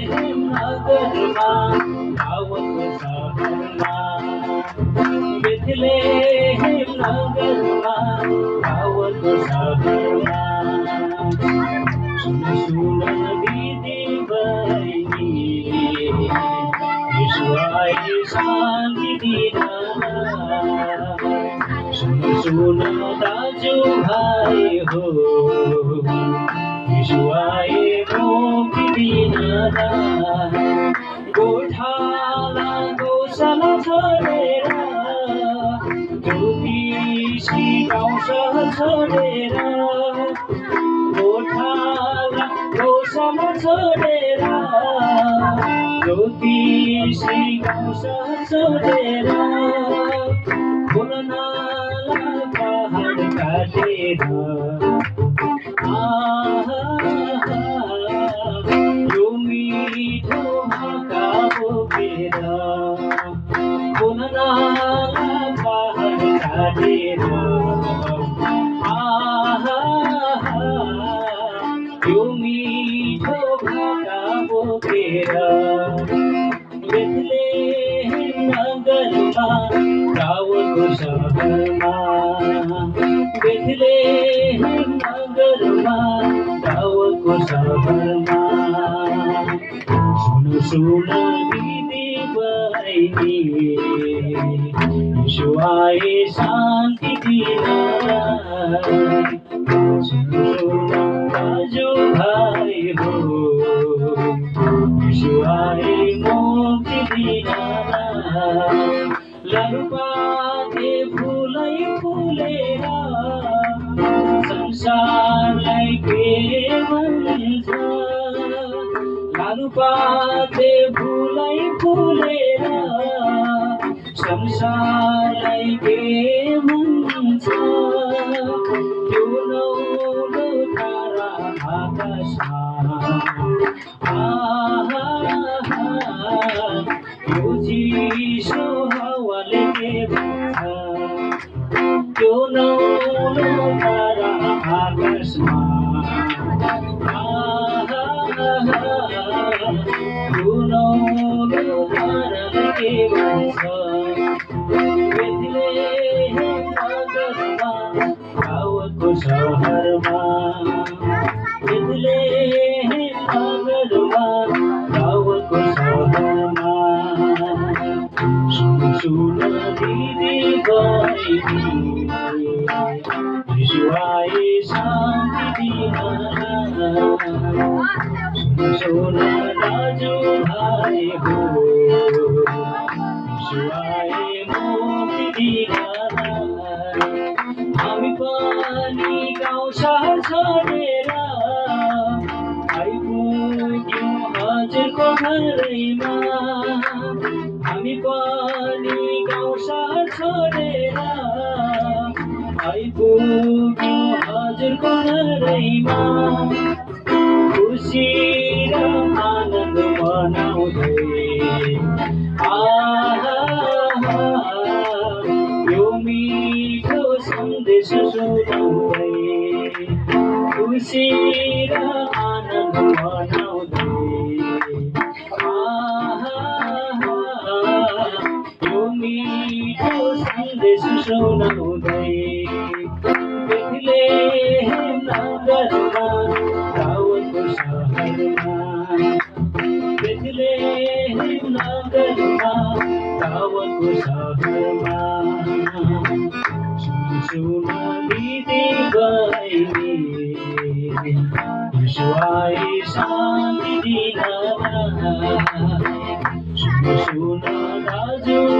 नगरमा दावतको सहरमा बेथलेहेम नगरमा दावतको सहरमा सुन सुन दिदी बहिनी यीशु आए शान्ति दिन सुन सुन दाजु भाइ हो यीशु आए मुक्ति दिन गोठाला गौशाला छोडेर ज्योति सिकाउँछ छोडेर गोठाला गौशाला छोडेर ज्योति सिकाउँछ छोडेर बोल्नला पहाड काटेर यो मिठो मका बोकेर बोल्नला पहाड काटेर यो मिठो मका बोकेर बेथलेहेम नगरमा दावतको सहरमा बेथलेहेम नगरमा दावतको सहरमा सुन सुन दिदी बहिनी यीशु आए शान्ति दिन सुन सुन दाजु भाइ हो यीशु आए मुक्ति दिन लालुपाते फुलै फुलेर संसारलाई के भन्छ लालुपाते फुलै फुलेर संसारलाई के भन्छ त्यो नौलो तारा आकाशमा यो चिसो हावाले के भन्छ त्यो नौलो तारा आकाशमा त्यो नौलो ताराले के भन्छ बेथलेहेम नगरमा दावतको सहरमा बेथलेहेम नगरमा दावतको सहरमा सुन सुन दिदी बहिनी यीशु आए शान्ति दिन सुन सुन दाजु भाइ हो यीशु आए मुक्ति दिन हामी पनि गाउँ सहर छोडेर आइपुग्यौँ हजुरको घरैमा हामी पनि गाउँ सहर छोडेर आइपुग्यौँ हजुरको घरैमा खुसी र आनन्द मनाउँदै यो मिठो सन्देश सुनाउँदै खुसी र आनन्द मनाउँदै यो मिठो सन्देश सुनाउँदै बेथलेहेम नगरमा दावतको सहरमा बेथलेहेम नगरमा दावतको सहरमा सुन सुन दिदी बहिनी यीशु आए शान्ति दिन सुन सुन दाजु